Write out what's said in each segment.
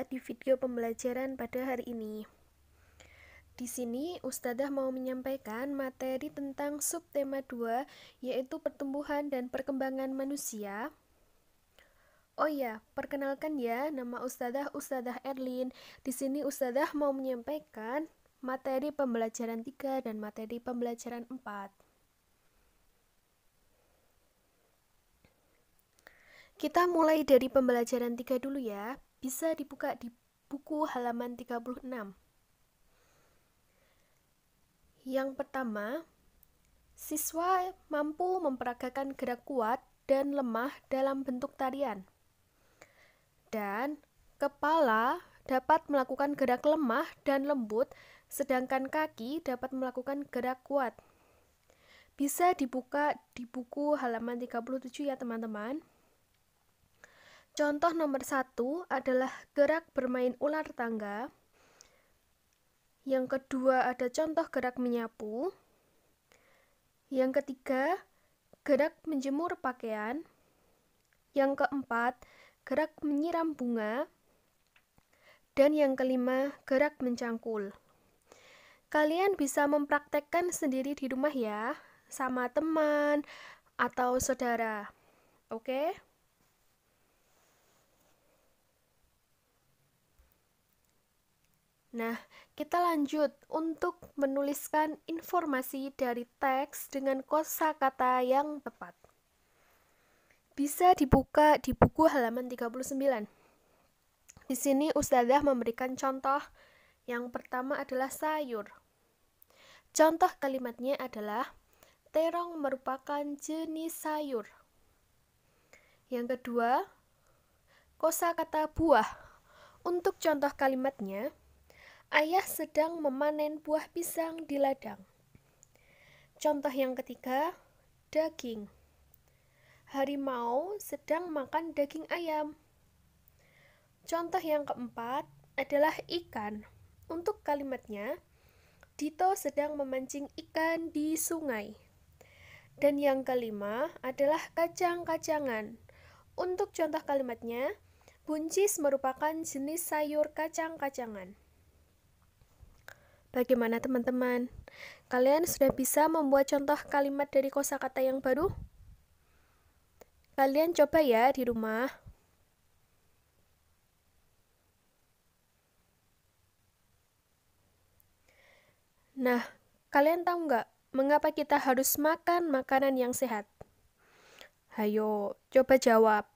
ya di video pembelajaran pada hari ini. Di sini Ustadzah mau menyampaikan materi tentang subtema 2 yaitu pertumbuhan dan perkembangan manusia. Oh ya, perkenalkan ya, nama Ustadzah Erlin. Di sini Ustadzah mau menyampaikan materi pembelajaran 3 dan materi pembelajaran 4. Kita mulai dari pembelajaran 3 dulu ya. Bisa dibuka di buku halaman 36. Yang pertama, siswa mampu memperagakan gerak kuat dan lemah dalam bentuk tarian. Dan kepala dapat melakukan gerak lemah dan lembut, sedangkan kaki dapat melakukan gerak kuat. Bisa dibuka di buku halaman 37 ya teman-teman. Contoh nomor 1 adalah gerak bermain ular tangga. Yang kedua ada contoh gerak menyapu. Yang ketiga, gerak menjemur pakaian. Yang keempat, gerak menyiram bunga. Dan yang kelima, gerak mencangkul. Kalian bisa mempraktekkan sendiri di rumah ya, sama teman atau saudara. Oke? Nah, kita lanjut untuk menuliskan informasi dari teks dengan kosakata yang tepat. Bisa dibuka di buku halaman 39. Di sini Ustadzah memberikan contoh. Yang pertama adalah sayur. Contoh kalimatnya adalah terong merupakan jenis sayur. Yang kedua, kosakata buah. Untuk contoh kalimatnya, ayah sedang memanen buah pisang di ladang. Contoh yang ketiga, daging. Harimau sedang makan daging ayam. Contoh yang keempat adalah ikan. Untuk kalimatnya, Dito sedang memancing ikan di sungai. Dan yang kelima adalah kacang-kacangan. Untuk contoh kalimatnya, buncis merupakan jenis sayur kacang-kacangan. Bagaimana teman-teman? Kalian sudah bisa membuat contoh kalimat dari kosakata yang baru? Kalian coba ya di rumah. Nah, kalian tahu nggak mengapa kita harus makan makanan yang sehat? Hayo, coba jawab.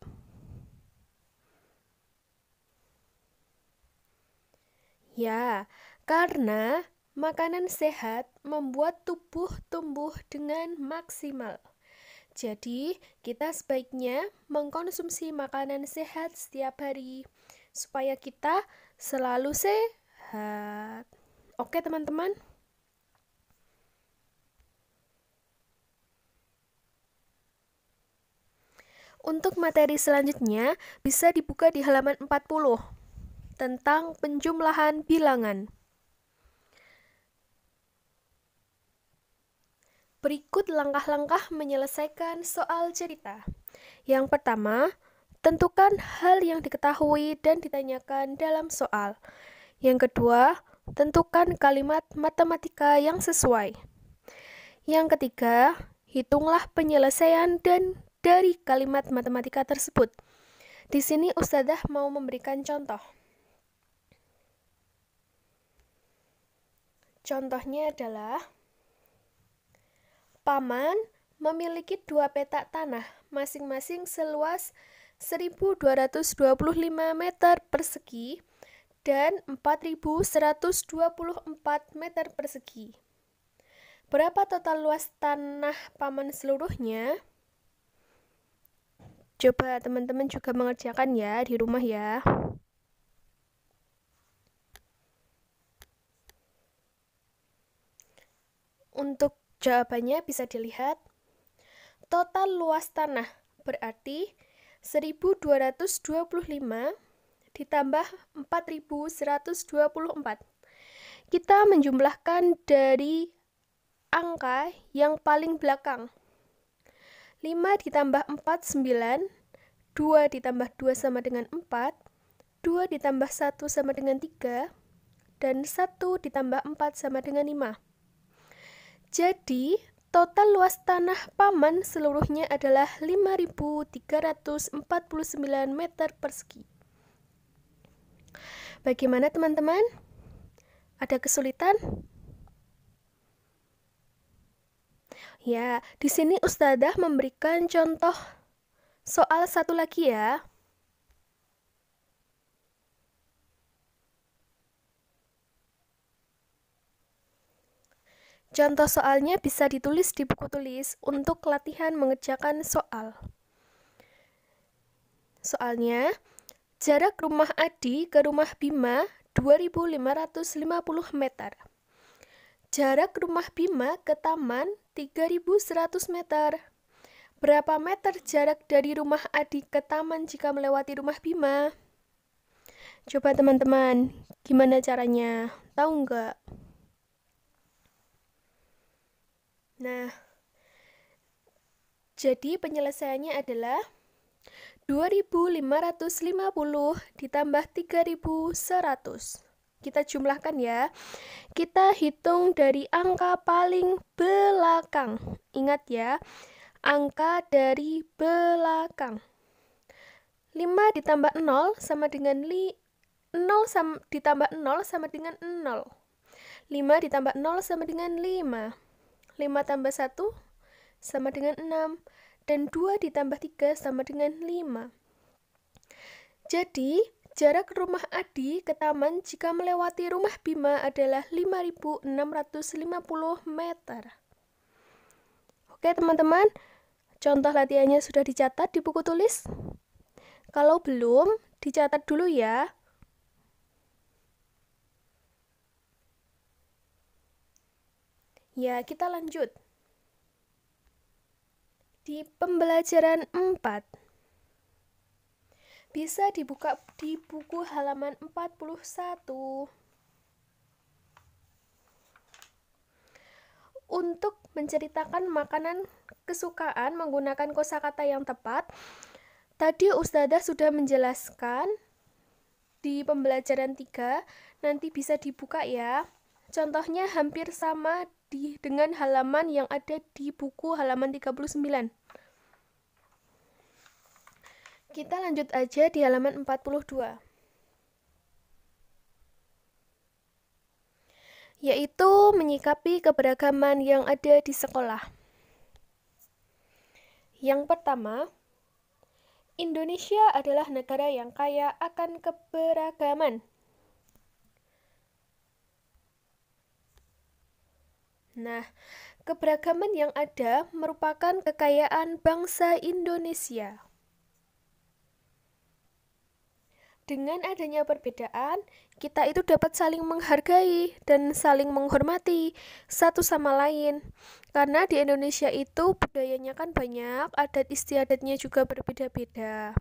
Ya, karena makanan sehat membuat tubuh tumbuh dengan maksimal. Jadi, kita sebaiknya mengkonsumsi makanan sehat setiap hari supaya kita selalu sehat. Oke, teman-teman? Untuk materi selanjutnya bisa dibuka di halaman 40 tentang penjumlahan bilangan. Berikut langkah-langkah menyelesaikan soal cerita. Yang pertama, tentukan hal yang diketahui dan ditanyakan dalam soal. Yang kedua, tentukan kalimat matematika yang sesuai. Yang ketiga, hitunglah penyelesaian dan dari kalimat matematika tersebut. Di sini Ustadzah mau memberikan contoh. Contohnya adalah Paman memiliki 2 petak tanah, masing-masing seluas 1.225 meter persegi dan 4.124 meter persegi. Berapa total luas tanah Paman seluruhnya? Coba teman-teman juga mengerjakan ya di rumah ya. Untuk jawabannya bisa dilihat. Total luas tanah berarti 1.225 ditambah 4.124. Kita menjumlahkan dari angka yang paling belakang. 5 ditambah 4, 9. 2 ditambah 2 sama dengan 4. 2 ditambah 1 sama dengan 3, dan 1 ditambah 4 sama dengan 5. Jadi, total luas tanah Paman seluruhnya adalah 5.349 meter persegi. Bagaimana teman-teman? Ada kesulitan? Ya, di sini Ustadzah memberikan contoh soal satu lagi ya. Contoh soalnya bisa ditulis di buku tulis untuk latihan mengerjakan soal. Soalnya, jarak rumah Adi ke rumah Bima 2.550 meter. Jarak rumah Bima ke taman 3.100 meter. Berapa meter jarak dari rumah Adi ke taman jika melewati rumah Bima? Coba teman-teman, gimana caranya? Tahu nggak? Nah, jadi penyelesaiannya adalah 2.550 ditambah 3.100. Kita jumlahkan ya. Kita hitung dari angka paling belakang. Ingat ya, angka dari belakang. 5 ditambah 0 sama dengan 0 ditambah 0 sama dengan 0. 5 ditambah 0 sama dengan 5. 5 tambah 1 sama dengan 6. Dan 2 ditambah 3 sama dengan 5. Jadi, jarak rumah Adi ke taman jika melewati rumah Bima adalah 5.650 meter. Oke teman-teman, contoh latihannya sudah dicatat di buku tulis? Kalau belum, dicatat dulu ya. Ya, kita lanjut. Di pembelajaran 4, bisa dibuka di buku halaman 41. Untuk menceritakan makanan kesukaan menggunakan kosakata yang tepat, tadi Ustadzah sudah menjelaskan di pembelajaran 3, nanti bisa dibuka ya. Contohnya hampir sama dengan halaman yang ada di buku halaman 39. Kita lanjut aja di halaman 42. Yaitu menyikapi keberagaman yang ada di sekolah. Yang pertama, Indonesia adalah negara yang kaya akan keberagaman. Nah, keberagaman yang ada merupakan kekayaan bangsa Indonesia. Dengan adanya perbedaan, kita itu dapat saling menghargai dan saling menghormati satu sama lain. Karena di Indonesia itu budayanya kan banyak, adat istiadatnya juga berbeda-beda.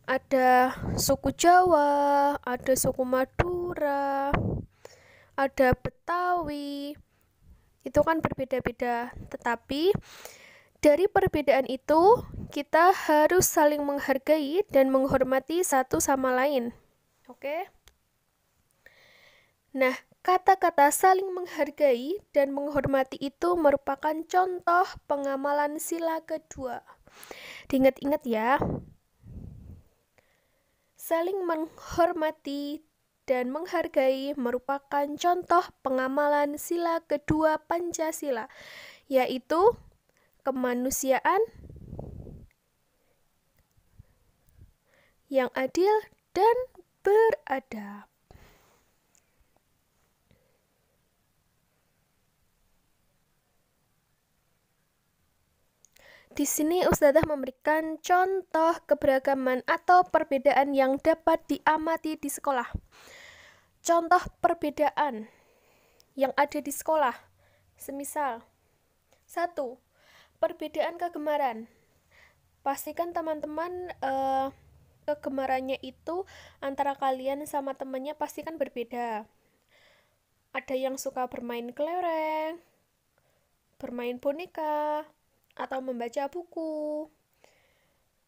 Ada suku Jawa, ada suku Madura, ada Betawi. Itu kan berbeda-beda, tetapi dari perbedaan itu kita harus saling menghargai dan menghormati satu sama lain. Oke? Nah, kata-kata saling menghargai dan menghormati itu merupakan contoh pengamalan sila kedua. Diingat-ingat ya. Saling menghormati dan menghargai merupakan contoh pengamalan sila kedua Pancasila, yaitu kemanusiaan yang adil dan beradab. Di sini Ustadzah memberikan contoh keberagaman atau perbedaan yang dapat diamati di sekolah. Contoh perbedaan yang ada di sekolah. Semisal 1. Perbedaan kegemaran. Pastikan teman-teman kegemarannya itu antara kalian sama temannya pasti kan berbeda. Ada yang suka bermain kelereng, bermain boneka, atau membaca buku.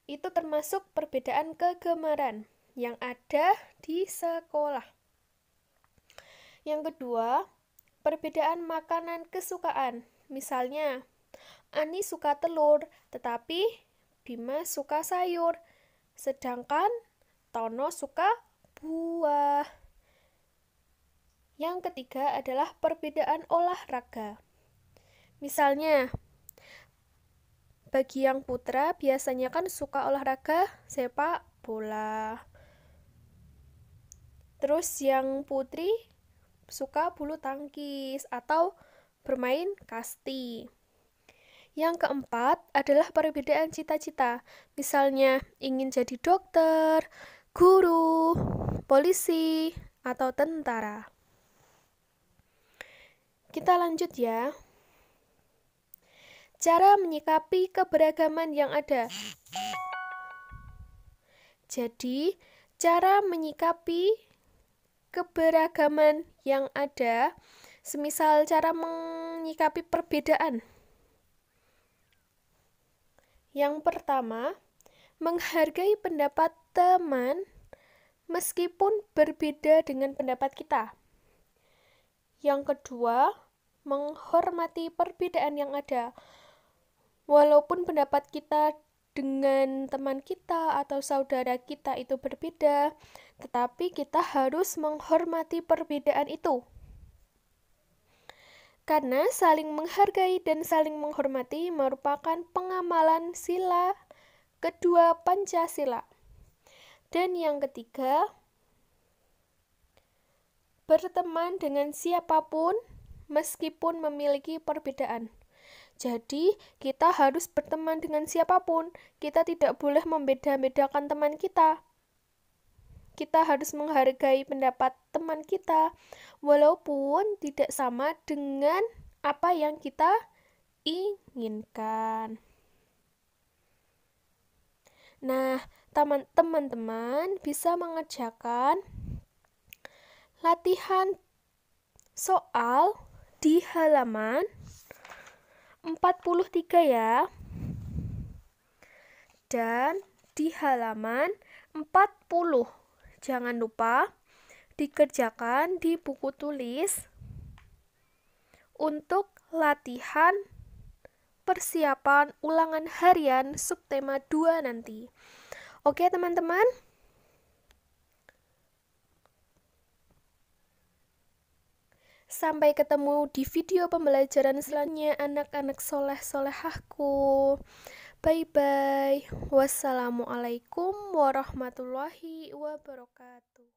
Itu termasuk perbedaan kegemaran. yang ada di sekolah. Yang kedua, perbedaan makanan kesukaan. Misalnya, Ani suka telur, tetapi Bima suka sayur, sedangkan Tono suka buah. Yang ketiga adalah perbedaan olahraga. Misalnya, bagi yang putra biasanya kan suka olahraga sepak bola. Terus yang putri suka bulu tangkis atau bermain kasti. Yang keempat adalah perbedaan cita-cita. Misalnya ingin jadi dokter, guru, polisi, atau tentara. Kita lanjut ya. Cara menyikapi keberagaman yang ada. Jadi, cara menyikapi keberagaman yang ada, semisal cara menyikapi perbedaan. Yang pertama, menghargai pendapat teman meskipun berbeda dengan pendapat kita. Yang kedua, menghormati perbedaan yang ada. Walaupun pendapat kita dengan teman kita atau saudara kita itu berbeda, tetapi kita harus menghormati perbedaan itu. Karena saling menghargai dan saling menghormati merupakan pengamalan sila kedua Pancasila. Dan yang ketiga, berteman dengan siapapun meskipun memiliki perbedaan. Jadi, kita harus berteman dengan siapapun. Kita tidak boleh membeda-bedakan teman kita. Kita harus menghargai pendapat teman kita, walaupun tidak sama dengan apa yang kita inginkan. Nah, teman-teman bisa mengerjakan latihan soal di halaman 43 ya. Dan di halaman 40. Jangan lupa dikerjakan di buku tulis untuk latihan persiapan ulangan harian subtema 2 nanti. Oke, teman-teman? Sampai ketemu di video pembelajaran selanjutnya, anak-anak soleh-solehahku. Bye-bye. Wassalamualaikum warahmatullahi wabarakatuh.